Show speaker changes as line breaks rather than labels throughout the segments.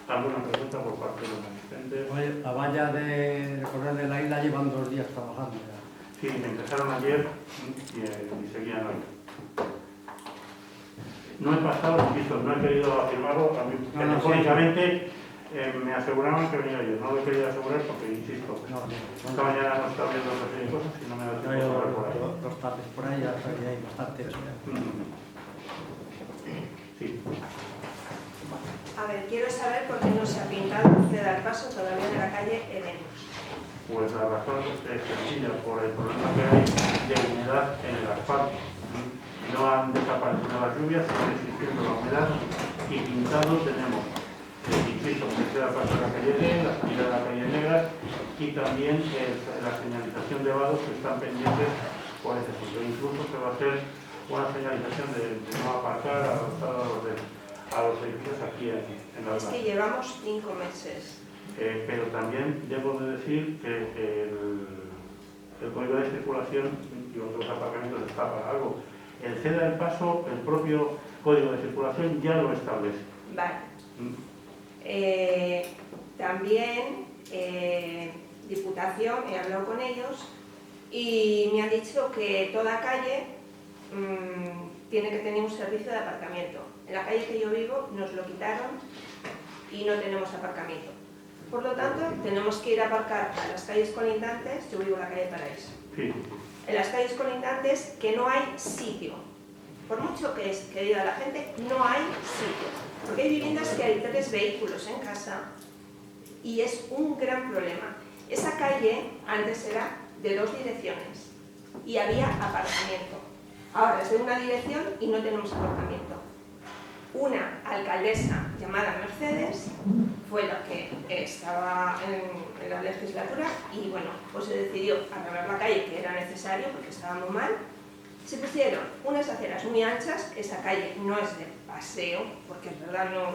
¿Alguna pregunta por parte de los asistentes?
Oye, la valla de correr de la isla llevan 2 días trabajando ya.
Sí, me empezaron ayer y seguían hoy. No he pasado, insisto, no he querido afirmarlo. A mí, telefónicamente, me aseguraban que venía yo. No lo he querido asegurar porque, insisto, esta mañana no estaba viendo otra serie de cosas y no me da tiempo de ver por ahí.
Los tapes por ahí, ya hay bastante eso.
Sí.
A ver, quiero saber por qué no se ha pintado Ceda al Paso todavía en la calle Elena.
Pues la razón es sencilla, por el problema que hay de humedad en el asfalto. No han desaparecido las lluvias, sigue existiendo la humedad y pintado tenemos, insisto, que Ceda al Paso de la calle D, la salida de la calle Negra y también la señalización de vados que están pendientes por ese punto. Incluso se va a hacer una señalización de no aparcar a los edificios aquí en la
Es que llevamos 5 meses.
pero también debo de decir que el código de circulación y otros aparcamientos está para algo. El Ceda del Paso, el propio código de circulación ya lo establece.
Vale. También Diputación, he hablado con ellos y me han dicho que toda calle tiene que tener un servicio de aparcamiento. En la calle que yo vivo nos lo quitaron y no tenemos aparcamiento. Por lo tanto, tenemos que ir a aparcar a las calles colindantes. Yo vivo en la calle Paraíso.
Sí.
En las calles colindantes que no hay sitio. Por mucho que diga la gente, no hay sitio. Porque hay viviendas que hay 3 vehículos en casa y es un gran problema. Esa calle antes era de 2 direcciones y había aparcamiento. Ahora es de una dirección y no tenemos aparcamiento. Una alcaldesa llamada Mercedes fue la que estaba en la legislatura y bueno, pues se decidió arreglar la calle, que era necesario porque estaba muy mal. Se pusieron unas aceras muy anchas. Esa calle no es de paseo, porque en verdad no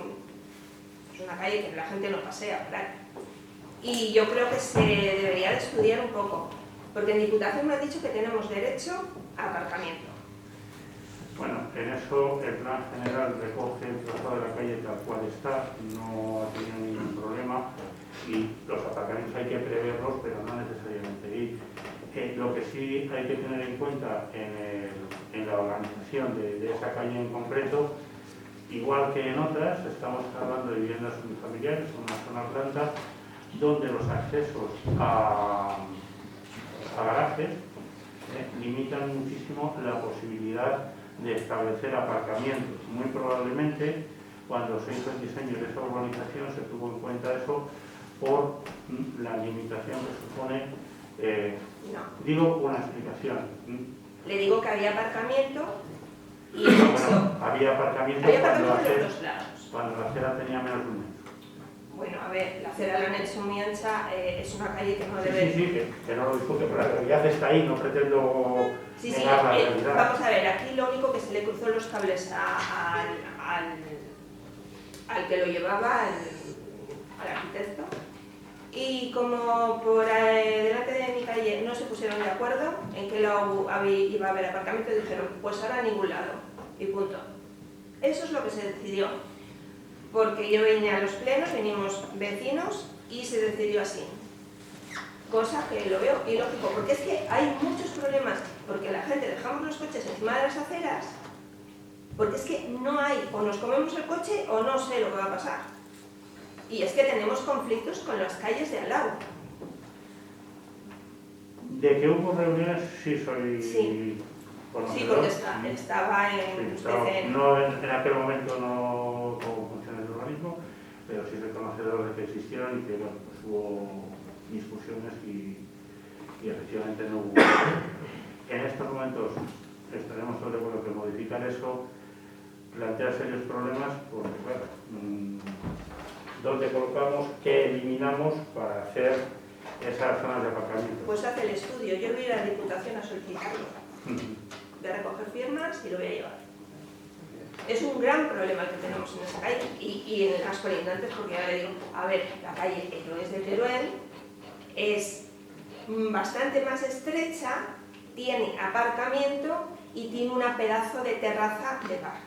es una calle que la gente no pasea, ¿verdad? Y yo creo que se debería de estudiar un poco, porque en Diputación me han dicho que tenemos derecho a aparcamiento.
Bueno, en eso el plan general recoge el trazado de la calle tal cual está, no ha tenido ningún problema y los aparcamientos hay que preverlos, pero no necesariamente. Y lo que sí hay que tener en cuenta en la organización de esa calle en concreto, igual que en otras, estamos hablando de viviendas unifamiliares, una zona planta, donde los accesos a garajes limitan muchísimo la posibilidad de establecer aparcamientos. Muy probablemente, cuando se hizo el diseño de esa urbanización, se tuvo en cuenta eso por la limitación que supone.
No.
Digo una explicación.
Le digo que había aparcamiento y
bueno, había aparcamiento
cuando
la acera tenía menos de 1 metro.
Bueno, a ver, la acera la han hecho muy ancha, es una calle que no debe...
Sí, que no lo discute, pero la realidad está ahí, no pretendo
Sí,
negar la realidad.
Vamos a ver, aquí lo único que se le cruzó los cables al que lo llevaba, al arquitecto, y como por delante de mi calle no se pusieron de acuerdo en qué lado iba a haber aparcamiento, dijeron, pues ahora a ningún lado, y punto. Eso es lo que se decidió, porque yo vine a los plenos, venimos vecinos y se decidió así. Cosa que lo veo ilógico, porque es que hay muchos problemas, porque la gente dejamos los coches encima de las aceras, porque es que no hay, o nos comemos el coche o no sé lo que va a pasar. Y es que tenemos conflictos con las calles de al lado.
De que hubo reuniones, sí soy conocedor.
Sí, porque estaba en...
Sí, no, en aquel momento no como funciones de urbanismo, pero sí soy conocedor de que existieron y que bueno, pues hubo discusiones y efectivamente no hubo. En estos momentos estaremos todos de acuerdo que modificar eso plantea serios problemas porque, claro, ¿dónde colocamos, qué eliminamos para hacer esas zonas de aparcamiento?
Pues hace el estudio. Yo voy a ir a la Diputación a solicitarlo. Voy a recoger firmas y lo voy a llevar. Es un gran problema el que tenemos en esta calle y en las colindantes, porque ya le digo, a ver, la calle Héroes de Teruel es bastante más estrecha, tiene aparcamiento y tiene una pedazo de terraza de bar.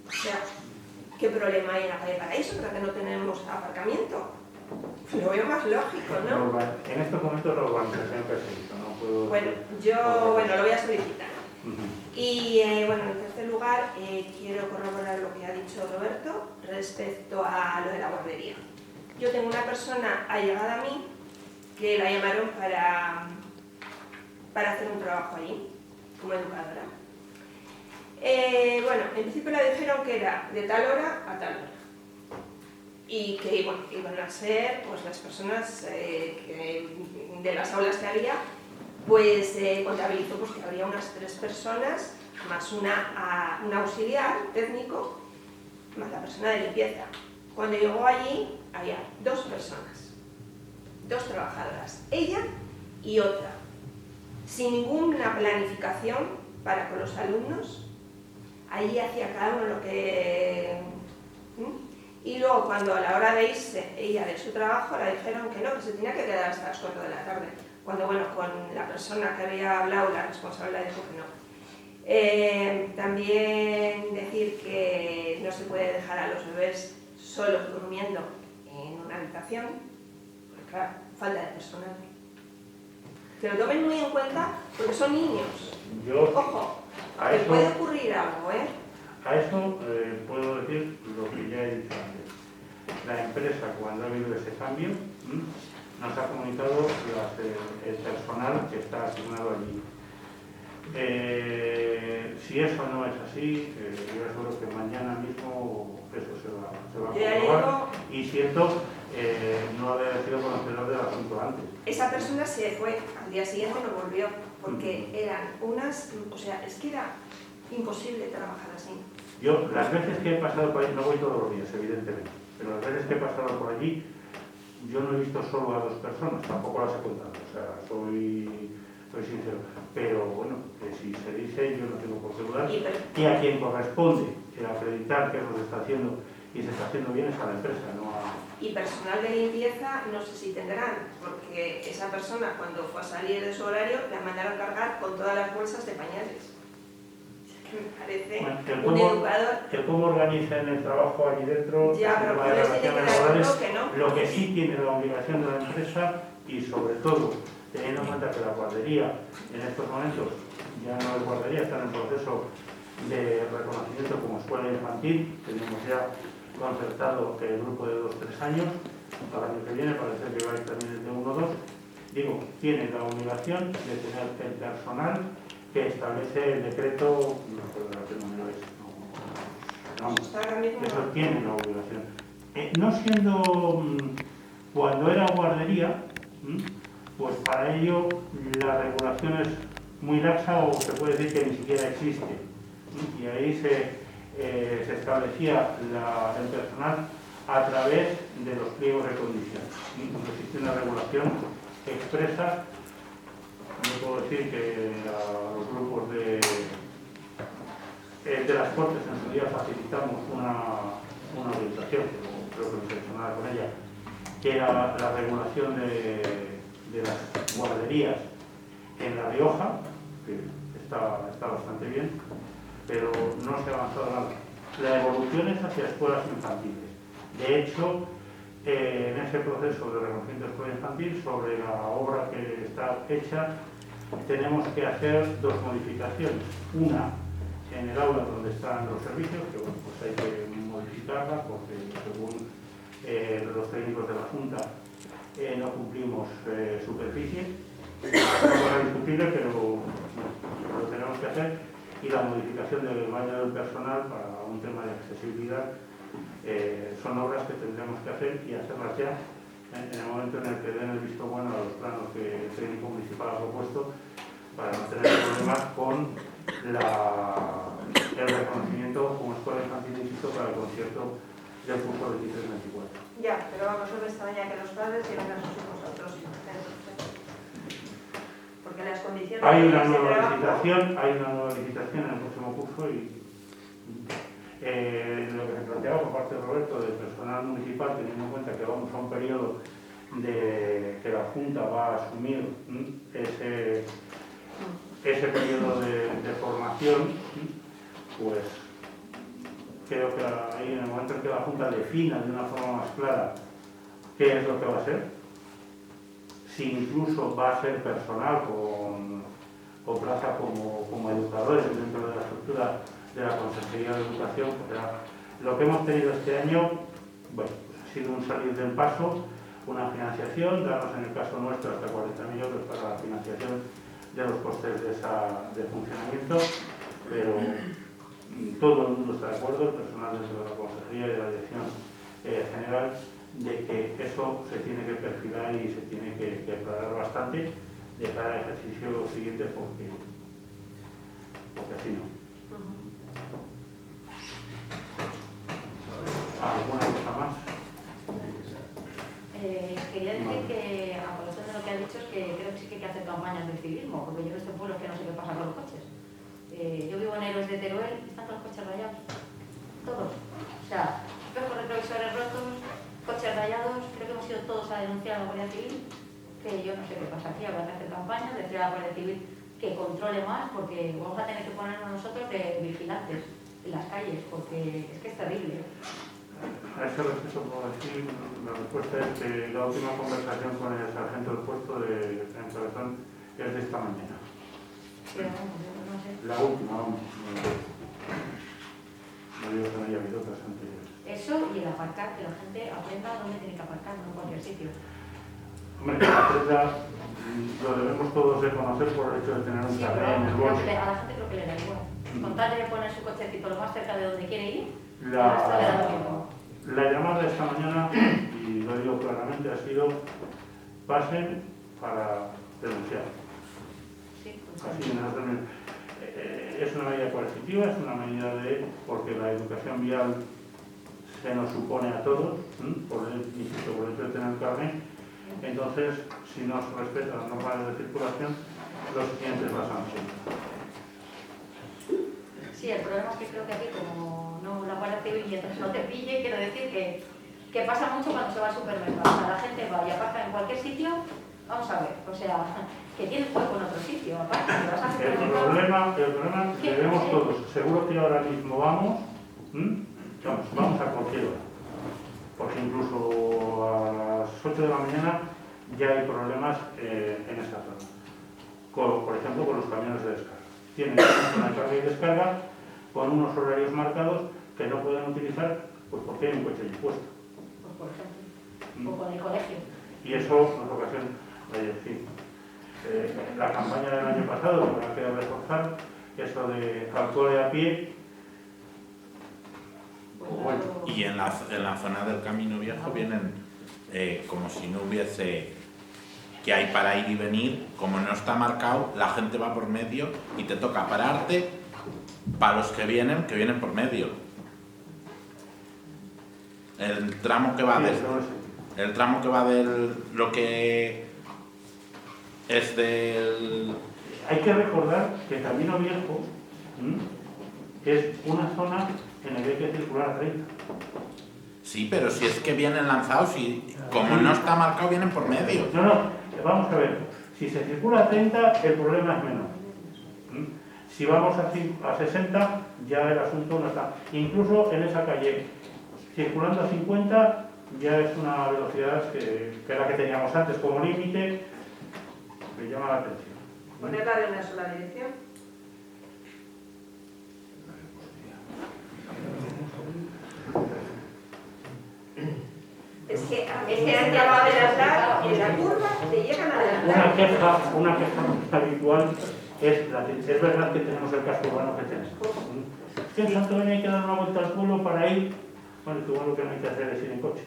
O sea, ¿Qué problema hay en la calle Paraíso para que no tenemos aparcamiento? Lo veo más lógico, ¿no?
En estos momentos la urbanización perseguido, no puedo...
Bueno, yo lo voy a solicitar.
Ujú.
Y bueno, en tercer lugar, quiero corroborar lo que ha dicho Roberto respecto a lo de la guardería. Yo tengo una persona allegada a mí que la llamaron para hacer un trabajo allí, como educadora. Bueno, en principio le dijeron que era de tal hora a tal hora. Y que bueno, iban a ser pues, las personas de las aulas que había, pues contabilizó pues, que había unas 3 personas, más una auxiliar técnico, más la persona de limpieza. Cuando llegó allí había 2 personas, 2 trabajadoras, ella y otra, sin ninguna planificación para con los alumnos. Allí hacía cada uno lo que... Y luego, cuando a la hora de irse ella de su trabajo, le dijeron que no, que se tenía que quedar hasta las 4 de la tarde. Cuando, bueno, con la persona que había hablado, la responsable le dijo que no. También decir que no se puede dejar a los bebés solos durmiendo en una habitación, porque claro, falta de personal. Que lo tomen muy en cuenta porque son niños. Ojo, que puede ocurrir algo, ¿eh?
A eso puedo decir lo que ya he dicho antes. La empresa, cuando ha habido ese cambio, nos ha comunicado el personal que está asignado allí. Si eso no es así, yo seguro que mañana mismo eso se va a comprobar. Y siento no haber sido conocedor del asunto antes.
Esa persona se fue, al día siguiente no volvió, porque eran unas... O sea, es que era imposible trabajar así.
Yo, las veces que he pasado por allí, no voy todos los días, evidentemente, pero las veces que he pasado por allí, yo no he visto solo a 2 personas, tampoco las he contado, o sea, soy sincero. Pero bueno, que si se dice, yo no tengo por qué dudar, y a quien corresponde el acreditar que lo está haciendo y se está haciendo bien es a la empresa, no a...
Y personal de limpieza, no sé si tendrán, porque esa persona, cuando fue a salir de su horario, la mandaron cargar con todas las bolsas de pañales. Me parece un educador.
El cómo organizan el trabajo allí dentro,
Ya, pero por eso tiene que dar que no.
Lo que sí tiene la obligación de la empresa, y sobre todo teniendo en cuenta que la guardería en estos momentos ya no es guardería, está en el proceso de reconocimiento como escuela infantil. Tenemos ya concertado el grupo de 2-3 años, para el año que viene parece que va a ir también el de 1-2. Digo, tiene la obligación de tener el personal que establece el decreto, no recuerdo qué número es, eso tiene la obligación. No siendo, cuando era guardería, pues para ello la regulación es muy laxa o se puede decir que ni siquiera existe. Y ahí se establecía el personal a través de los pliegos de condiciones. No existe una regulación expresa. Yo puedo decir que los grupos de las Cortes en su día facilitamos una orientación, creo que me mencionaba con ella, que era la regulación de las guarderías en La Rioja, que está bastante bien, pero no se ha avanzado nada. La evolución es hacia escuelas infantiles. De hecho, en ese proceso de reconocimiento de escuela infantil, sobre la obra que está hecha, tenemos que hacer 2 modificaciones. Una, en el aula donde están los servicios, que bueno, pues hay que modificarla porque según los técnicos de la Junta no cumplimos superficie. No es discutible, pero lo tenemos que hacer. Y la modificación del baño del personal para un tema de accesibilidad son obras que tendremos que hacer y hacerlas ya en el momento en el que den el visto bueno a los planos que el técnico municipal ha propuesto, para no tener problemas con el reconocimiento como escuela infantil, insisto, para el concierto del curso 23-24.
Ya, pero vamos, no me extraña que los padres lleven a sus hijos a otros centros. Porque las condiciones...
Hay una nueva licitación en el próximo curso y lo que se planteaba por parte de Roberto del personal municipal, teniendo en cuenta que vamos a un periodo que la Junta va a asumir ese periodo de formación, pues creo que ahí en el momento en que la Junta defina de una forma más clara qué es lo que va a ser, si incluso va a ser personal con plaza como educadores dentro de la estructura de la Consejería de Educación, porque lo que hemos tenido este año, bueno, ha sido un salir del paso, una financiación, darnos en el caso nuestro hasta 40.000 euros para la financiación de los costes de funcionamiento, pero todo el mundo está de acuerdo, el personal dentro de la Consejería y de la Dirección General, de que eso se tiene que perfilar y se tiene que aclarar bastante de cara al ejercicio siguiente, porque así no. ¿Alguna cosa más?
Quería decir que, a colación de lo que ha dicho, es que creo que sí que hay que hacer campañas de civismo, porque yo en este pueblo es que no sé qué pasa con los coches. Yo vivo en Héroes de Teruel y están todos los coches rayados. Todos. O sea, espejos retrovisores rotos, coches rayados, creo que hemos ido todos a denunciar a la Guardia Civil, que yo no sé qué pasa aquí, habrá que hacer campañas, decir a la Guardia Civil que controle más, porque vamos a tener que ponernos nosotros de vigilantes en las calles, porque es que es terrible.
A ese respecto puedo decir, la respuesta es que la última conversación con el sargento del puesto de Cabezón es de esta mañana.
Pero no sé.
La última, vamos. No digo que no haya habido otras anteriores.
Eso y el aparcar, que la gente aprenda dónde tiene que aparcar, no en cualquier sitio.
Hombre, la aprenda lo debemos todos de conocer por el hecho de tener un
Sí,
carnet en el
pero
bolso.
a la gente creo que le da igual. Con tal de poner su cochecito lo más cerca de donde quiere ir,
La llamada de esta mañana, y lo digo claramente, ha sido pasen para denunciar.
sí,
Así en las reuniones. Es una medida coercitiva, es una medida porque la educación vial se nos supone a todos, por el hecho de tener carnet. Entonces, si no se respetan las normas de circulación, los siguientes las sancionan.
Sí, el problema es que creo que aquí, como no la Guardia Civil mientras no te pille, quiero decir que pasa mucho cuando se va al supermercado. O sea, la gente va y aparca en cualquier sitio, vamos a ver, o sea, que tienes hueco en otro sitio, aparte, que vas al
El
supermercado.
problema que vemos todos, seguro que ahora mismo vamos a cualquier hora, porque incluso a las 8 de la mañana ya hay problemas en esta zona. Por ejemplo, con los camiones de descarga. Tienen una carga y descarga con unos horarios marcados que no pueden utilizar pues porque hay un coche dispuesto.
Pues por ejemplo, o con el colegio.
Y eso nos ocasiona, la campaña del año pasado, que me ha quedado reforzar, eso de alcohol a pie. Bueno.
Y en la zona del Camino Viejo vienen como si no hubiese que hay para ir y venir, como no está marcado, la gente va por medio y te toca pararte para los que vienen por medio. El tramo que va del lo que es del...
Hay que recordar que el Camino Viejo es una zona en la que hay que circular a 30.
Sí, pero si es que vienen lanzados y como no está marcado vienen por medio.
No, vamos a ver. Si se circula a 30, el problema es menor. Si vamos a 60, ya el asunto no está. Incluso en esa calle, circulando a 50, ya es una velocidad que la que teníamos antes como límite, me llama la atención.
Ponerla de una sola dirección. Es que han llegado a adelantar y en la curva te llegan a adelantar.
Una queja habitual es verdad que tenemos el casco urbano que tenemos. Es que en Santo Domingo hay que dar una vuelta al pueblo para ir. Bueno, igual lo que no hay que hacer es ir en coche.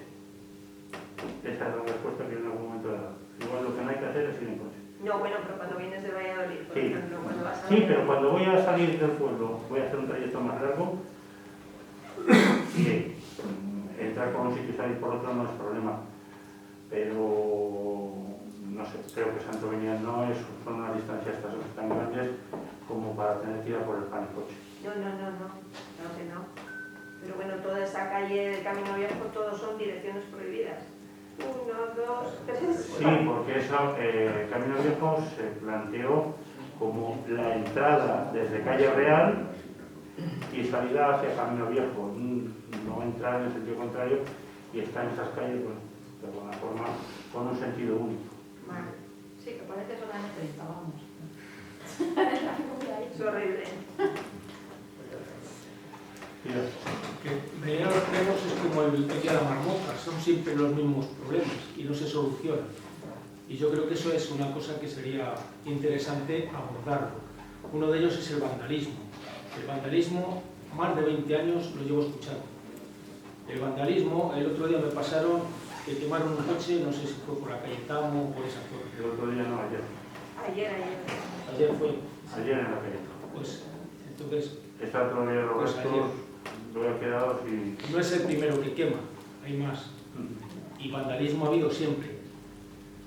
Esa es la respuesta que en algún momento he dado. Igual lo que no hay que hacer es ir en coche.
No, bueno, pero cuando vienes de Valladolid, por
Sí.
ejemplo, cuando vas a...
Sí, pero cuando voy a salir del pueblo, voy a hacer un trayecto más largo, sí, entrar por un sitio y salir por otro no es problema. Pero, no sé, creo que Santo Domingo no es, son unas distancias tan grandes como para tener que ir a por el pan y coche.
No, claro que no. Pero bueno, toda esa calle del Camino Viejo, todos son direcciones prohibidas. 1, 2, 3.
Sí, porque eso, Camino Viejo se planteó como la entrada desde Calle Real y salida hacia Camino Viejo, no entrar en el sentido contrario y estar en esas calles, bueno, de alguna forma, con un sentido único.
Vale.
Sí, que parece son años 30, vamos.
Es horrible.
Que venir a los plenos es como el día de la marmota, son siempre los mismos problemas y no se solucionan. Y yo creo que eso es una cosa que sería interesante abordarlo. Uno de ellos es el vandalismo. El vandalismo, más de 20 años lo llevo escuchando. El vandalismo, el otro día me pasaron que quemaron un coche, no sé si fue por la calle Tamo o por esa zona.
El otro día no, ayer.
Ayer fue.
Ayer en la calle.
Pues, entonces,
Está todavía los
Pues
restos,
ayer.
luego quedados y...
no es el primero que quema, hay más. Y vandalismo ha habido siempre.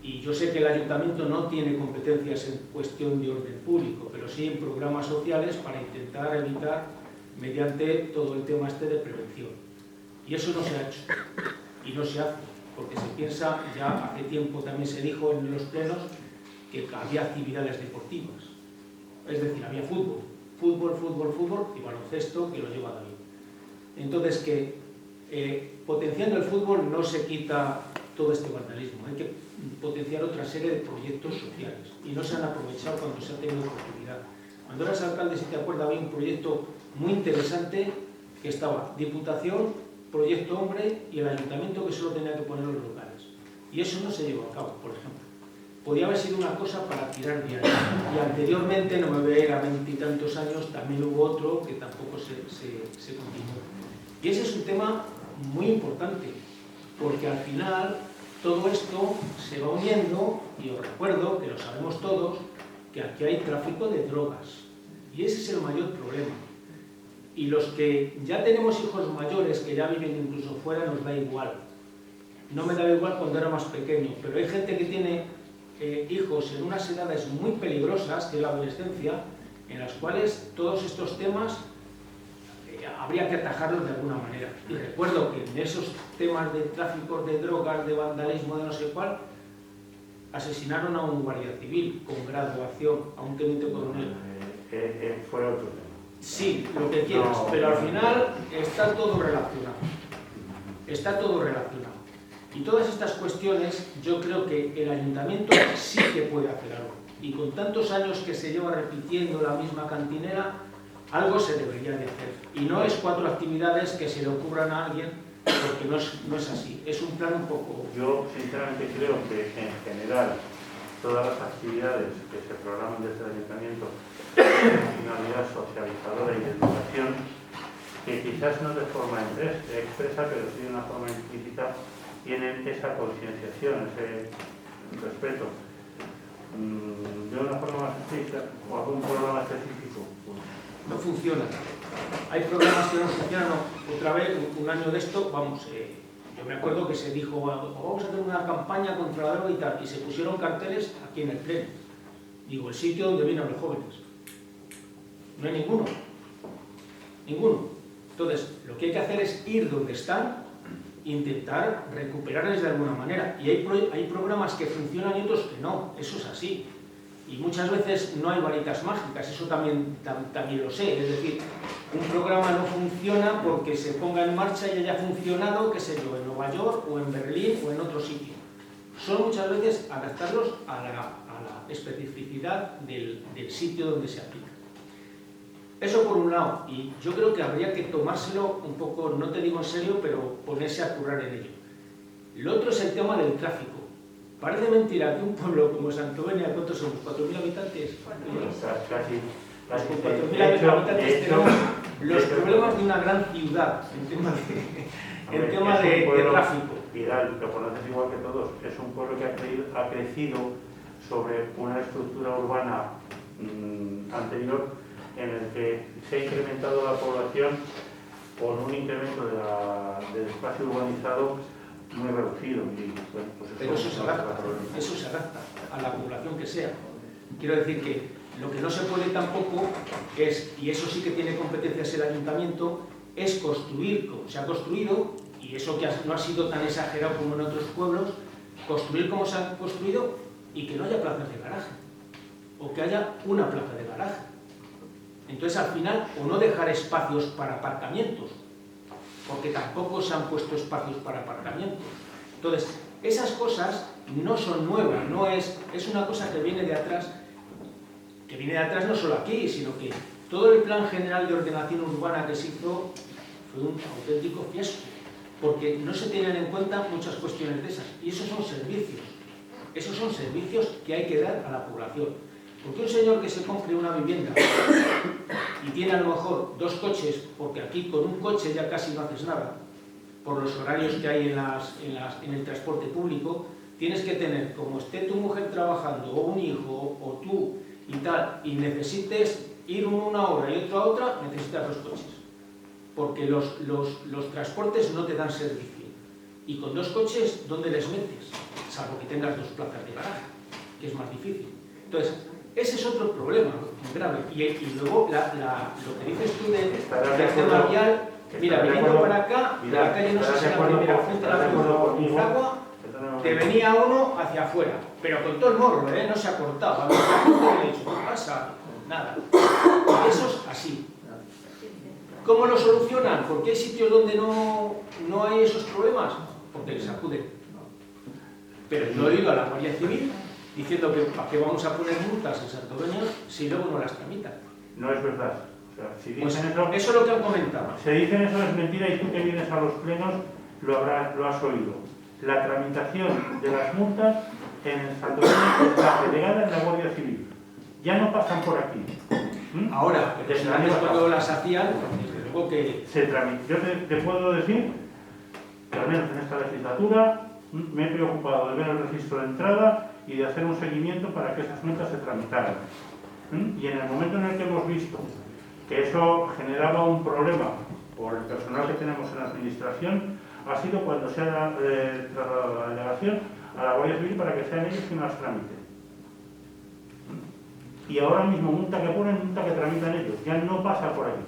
Y yo sé que el ayuntamiento no tiene competencias en cuestión de orden público, pero sí en programas sociales para intentar evitar mediante todo el tema este de prevención. Y eso no se ha hecho. Y no se hace, porque se piensa, ya hace tiempo también se dijo en los plenos, que había actividades deportivas. Es decir, había fútbol y baloncesto, que lo lleva David. Entonces, que potenciando el fútbol no se quita todo este vandalismo, hay que potenciar otra serie de proyectos sociales y no se han aprovechado cuando se ha tenido oportunidad. Cuando eras alcalde, si te acuerdas, había un proyecto muy interesante que estaba Diputación, Proyecto Hombre y el Ayuntamiento, que solo tenía que poner los locales. Y eso no se llevó a cabo, por ejemplo. Podía haber sido una cosa para tirar diario. Y anteriormente, no me voy a ir a 20 y tantos años, también hubo otro que tampoco se continuó. Y ese es un tema muy importante, porque al final todo esto se va uniendo, y os recuerdo, que lo sabemos todos, que aquí hay tráfico de drogas. Y ese es el mayor problema. Y los que ya tenemos hijos mayores, que ya viven incluso fuera, nos da igual. No me daba igual cuando era más pequeño, pero hay gente que tiene hijos en unas edades muy peligrosas, que es la adolescencia, en las cuales todos estos temas habría que atajarlos de alguna manera. Y recuerdo que en esos temas de tráfico de drogas, de vandalismo, de no sé cuál, asesinaron a un guardia civil con graduación, a un teniente coronel.
Fue otro tema.
Sí, lo que quieras, pero al final está todo relacionado. Está todo relacionado. Y todas estas cuestiones, yo creo que el ayuntamiento sí que puede hacer algo. Y con tantos años que se lleva repitiendo la misma cantinera, algo se debería de hacer. Y no es 4 actividades que se le ocurran a alguien, porque no es así. Es un plan un poco...
Yo sinceramente creo que en general todas las actividades que se programan desde el ayuntamiento tienen finalidad socializadora y de educación, que quizás no de forma expresa, pero sí de una forma implícita, tienen esa concienciación, ese respeto. De una forma más estricta o algún programa específico, pues,
no funciona. Hay programas que no funcionan. Otra vez, un año de esto, vamos, yo me acuerdo que se dijo, vamos a hacer una campaña contra la droga y tal, y se pusieron carteles aquí en el pleno. Digo, el sitio donde vienen los jóvenes. No hay ninguno. Ninguno. Entonces, lo que hay que hacer es ir donde están, intentar recuperarles de alguna manera. Y hay programas que funcionan y otros que no. Eso es así. Y muchas veces no hay varitas mágicas, eso también lo sé. Es decir, un programa no funciona porque se ponga en marcha y haya funcionado, qué sé yo, en Nueva York o en Berlín o en otro sitio. Son muchas veces adaptarlos a la especificidad del sitio donde se aplica. Eso por un lado, y yo creo que habría que tomárselo un poco, no te digo en serio, pero ponerse a currar en ello. Lo otro es el tema del tráfico. Parece mentira que un pueblo como Santovenia, ¿cuántos somos? ¿4.000 habitantes?
casi
Con 4.000 habitantes tenemos los problemas de una gran ciudad en tema de tráfico.
Vidal, lo conoces igual que todos, es un pueblo que ha crecido sobre una estructura urbana anterior en el que se ha incrementado la población con un incremento del espacio urbanizado muy reducido. Y, bueno, pues
Pero eso se adapta a la población que sea. Quiero decir que lo que no se puede tampoco es, y eso sí que tiene competencias el ayuntamiento, es construir como se ha construido, y eso que no ha sido tan exagerado como en otros pueblos, construir como se ha construido y que no haya plazas de garaje, o que haya una plaza de garaje. Entonces, al final, o no dejar espacios para aparcamientos, porque tampoco se han puesto espacios para aparcamientos. Entonces, esas cosas no son nuevas, es una cosa que viene de atrás no solo aquí, sino que todo el plan general de ordenación urbana que se hizo fue un auténtico fiasco, porque no se tenían en cuenta muchas cuestiones de esas, y esos son servicios que hay que dar a la población. Porque un señor que se compre una vivienda y tiene a lo mejor 2 coches, porque aquí con un coche ya casi no haces nada, por los horarios que hay en el transporte público, tienes que tener, como esté tu mujer trabajando, o un hijo, o tú y tal, y necesites ir una hora y otro a otra, necesitas 2 coches. Porque los transportes no te dan servicio. Y con 2 coches, ¿dónde les metes? Salvo que tengas 2 plazas de garaje, que es más difícil. Entonces, ese es otro problema grave. Y luego, lo que dices tú del tema vial, mira, viniendo para acá, de la calle no sé si la primera frente a la Izagua, te venía uno hacia afuera, pero con todo el morro, no se ha cortado. A mí me he dicho, ¿qué pasa? Nada. Eso es así. ¿Cómo lo solucionan? Porque hay sitios donde no hay esos problemas, porque les acuden. Pero yo he ido a la Guardia Civil diciendo que ¿para qué vamos a poner multas en Santodoña si luego no las tramitan?
No es verdad. O sea, si dicen
Pues
eso,
eso es lo que han comentado.
se dicen eso es mentira, y tú que vienes a los plenos lo has oído. La tramitación de las multas en Santodoña está delegada en la Guardia Civil. Ya no pasan por aquí.
Ahora, pero
Desde
si
el año
antes cuando
pasado.
las hacían, desde luego que...
Yo te puedo decir que al menos en esta legislatura me he preocupado de ver el registro de entrada y de hacer un seguimiento para que esas multas se tramitaran. Y en el momento en el que hemos visto que eso generaba un problema por el personal que tenemos en la administración, ha sido cuando se ha trasladado la delegación a la Guardia Civil para que sean ellos quienes las tramiten. Y ahora mismo multa que ponen, multa que tramitan ellos, ya no pasa por aquí.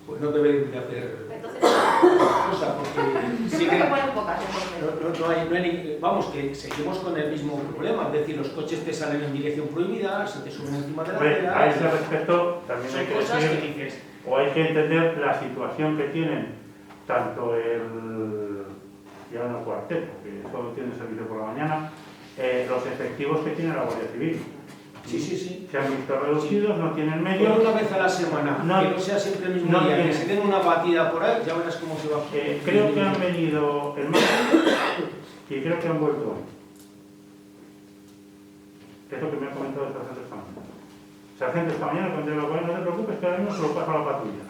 Pues no deben de hacer
Entonces,
cosa, porque sí
creo
que
que ponen pocas entonces.
no hay, vamos, que seguimos con el mismo problema, es decir, los coches te salen en dirección prohibida, se te suben encima de la acera.
A ese respecto también
Son
hay que
cosas que
decir,
dices,
o hay que entender la situación que tienen tanto ya no cuarteto, que solo tiene servicio por la mañana, los efectivos que tiene la Guardia Civil.
sí.
Se han visto reducidos, no tienen medios.
Una vez a la semana,
No,
que no sea siempre el mismo
no
día, que
tiene.
se den una batida por ahí, ya verás cómo se va.
Creo que han venido el martes y creo que han vuelto hoy. Es lo que me ha comentado el sargento esta mañana. Sargento, esta mañana cuando digo, no te preocupes que ahora mismo se lo paso a la patrulla.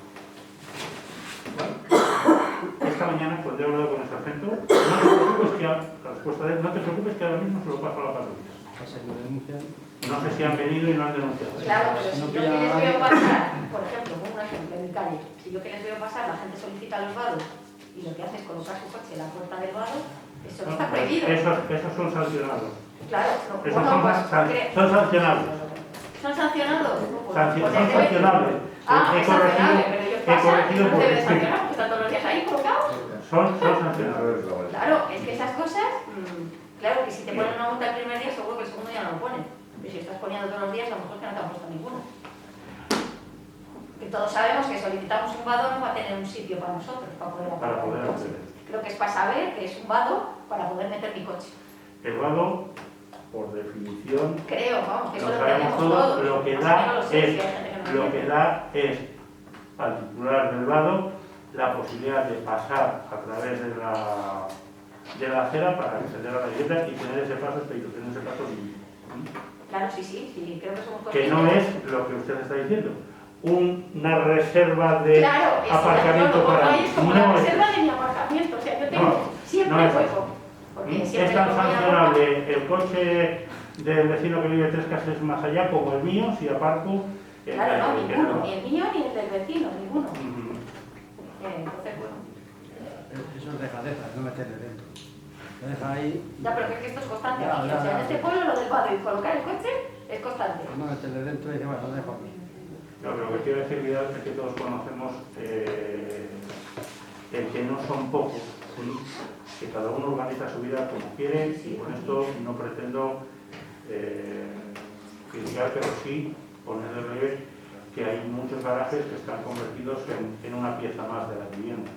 Esta mañana cuando he hablado con el sargento, no te preocupes que la respuesta de él, no te preocupes que ahora mismo se lo paso a la patrulla. No sé si han venido y no han denunciado.
Claro, pero si yo que les veo pasar, por ejemplo, un ejemplo en mi calle, si yo que les veo pasar, la gente solicita los vados y lo que hace es colocar su coche en la puerta del vado, eso no está prohibido.
Esos son sancionados.
Claro,
Esos
son
sancionados.
¿Son sancionados?
Son sancionables.
Es sancionable, pero ellos pasan,
corregido
no
por
deben
el
sancionar porque están todos los días ahí colocados.
Son sancionables.
Claro, es que esas cosas, claro que si te ponen una multa el primer día, seguro que el segundo día no lo ponen. Pero si estás poniendo todos los días, a lo mejor es que no te han puesto ninguno. Que todos sabemos que solicitamos un vado no va a tener un sitio para nosotros, para poder
acceder.
Creo que es para saber que es un vado para poder meter mi coche.
El vado, por definición,
Creo, vamos, que eso
lo
lo
sabemos
tenemos
todos,
todos.
lo que
Más o
da
menos lo sé,
es,
si hay gente que no
lo
lo
que
entiende.
da es al titular del vado la posibilidad de pasar a través de la acera para acceder a la vivienda y tener ese paso expedito, tener ese paso limpio.
Claro, sí, creo que somos
Que no
conscientes.
es lo que usted está diciendo, una reserva de
Claro, eso,
aparcamiento
yo lo pongo
para...
ahí, es como
no
la
es
reserva de mi aparcamiento, o sea, yo tengo
No,
siempre
no es
hueco. Porque
Es
siempre
tan
le pongo la
sancionable el coche del vecino que vive 3 casas más allá como el mío si aparco...
Claro, no,
que
ninguno, ni el mío ni el del vecino, ninguno.
Ujú.
Entonces, bueno.
Eso es dejadeza, no meterle dentro. Lo deja ahí,
Ya, pero que esto es constante.
Ya,
aquí.
ya,
O sea, en
ya.
este pueblo lo del vado y colocar el coche es constante.
no meterle dentro y dice, bueno, lo dejo aquí.
No, pero lo que quiero decir, Vidal, es que todos conocemos el que no son pocos, ¿sí? Que cada uno organiza su vida como quiere, y con esto no pretendo criticar, pero sí poner de relieve que hay muchos garajes que están convertidos en una pieza más de la vivienda.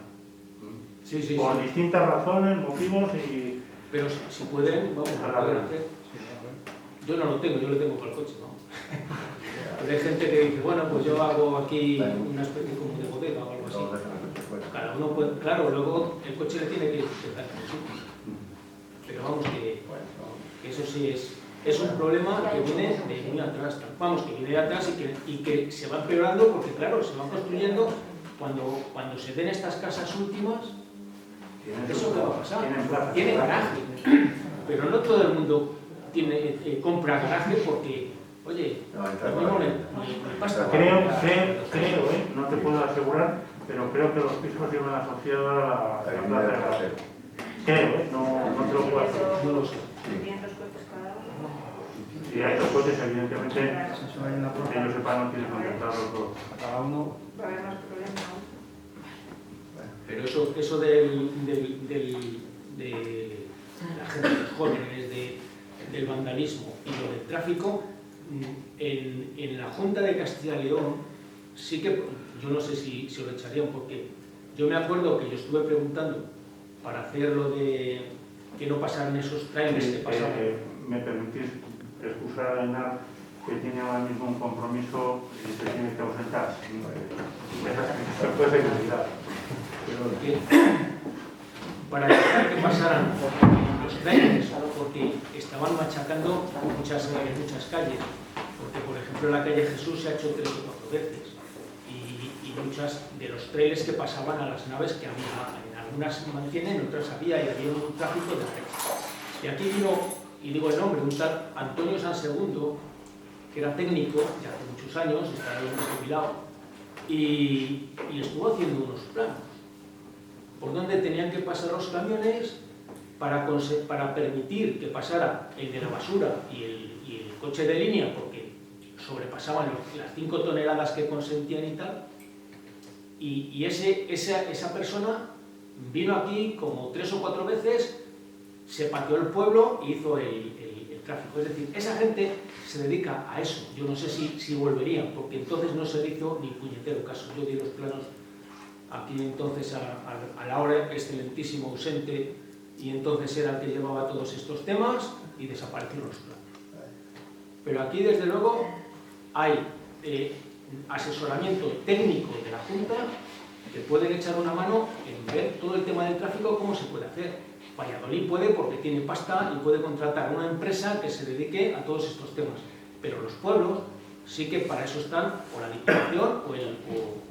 Sí, sí,
Por
sí.
distintas razones, motivos y...
Pero si pueden, vamos a poder hacer. Yo no lo tengo, yo lo tengo para el coche, ¿no? Pero hay gente que dice, bueno, pues yo hago aquí una especie como de bodega o algo así. Cada uno puede, claro, luego el coche le tiene que sujetar en el sitio. Pero vamos, que eso sí es un problema que viene de muy atrás. Vamos, que viene de atrás y que se va empeorando porque, claro, se van construyendo cuando se den estas casas últimas. ¿Eso qué va a pasar? Tiene garaje, pero no todo el mundo compra garaje porque, oye, a mí no le pasa.
Creo, no te puedo asegurar, pero creo que los pisos iban asociados a la plaza de garaje. Creo, no te lo puedo asegurar.
No lo sé.
500 coches cada uno.
Si hay dos coches, evidentemente,
Eso hay en la
que
plaza.
yo sepa, no tienen contemplados los dos.
A cada uno.
Va a haber más problemas aún.
Pero eso de la gente de jóvenes, del vandalismo y lo del tráfico, en la Junta de Castilla y León sí que, yo no sé si lo echarían, porque yo me acuerdo que yo estuve preguntando para hacer lo de que no pasaran esos trailers que pasaban.
¿Me permitís excusar a Enar, que tiene ahora mismo un compromiso y se tiene que ausentar? Eso puede ser utilidad.
Para evitar que pasaran los trailers, porque estaban machacando muchas calles, porque por ejemplo en la calle Jesús se ha hecho 3 o 4 veces, y muchas de los trailers que pasaban a las naves que había, en algunas mantienen, en otras había, y había un tráfico de trailers. Y aquí vino, y digo el nombre, un tal Antonio San Segundo, que era técnico de hace muchos años, estaba bien jubilado, y estuvo haciendo unos planos por donde tenían que pasar los camiones para permitir que pasara el de la basura y el coche de línea, porque sobrepasaban las 5 toneladas que consentían y tal. Y esa persona vino aquí como 3 o 4 veces, se pateó el pueblo y hizo el tráfico. Es decir, esa gente se dedica a eso. Yo no sé si volverían, porque entonces no se le hizo ni puñetero caso. Yo di los planos aquí entonces a la hora excelentísimo ausente, y entonces era el que llevaba todos estos temas y desaparecieron los planos. Pero aquí desde luego hay asesoramiento técnico de la Junta que pueden echar una mano en ver todo el tema del tráfico, cómo se puede hacer. Valladolid puede porque tiene pasta y puede contratar una empresa que se dedique a todos estos temas, pero los pueblos sí que para eso están o la Diputación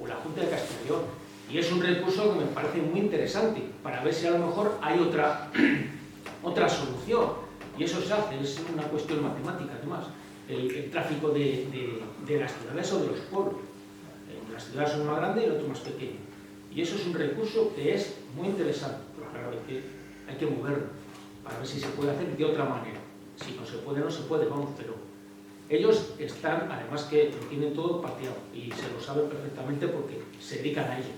o la Junta de Castilla y León. Y es un recurso que me parece muy interesante, para ver si a lo mejor hay otra solución. Y eso se hace, es una cuestión matemática además, el tráfico de las ciudades o de los pueblos. Las ciudades son más grandes y el otro más pequeño. Y eso es un recurso que es muy interesante, pero claro, hay que moverlo, para ver si se puede hacer de otra manera. Si no se puede, no se puede, vamos, pero ellos están, además que lo tienen todo pateado, y se lo saben perfectamente porque se dedican a ello.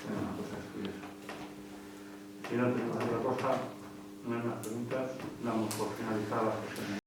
Una cosa curiosa. Si no tenemos otra cosa, no hay más preguntas, damos por finalizada la sesión.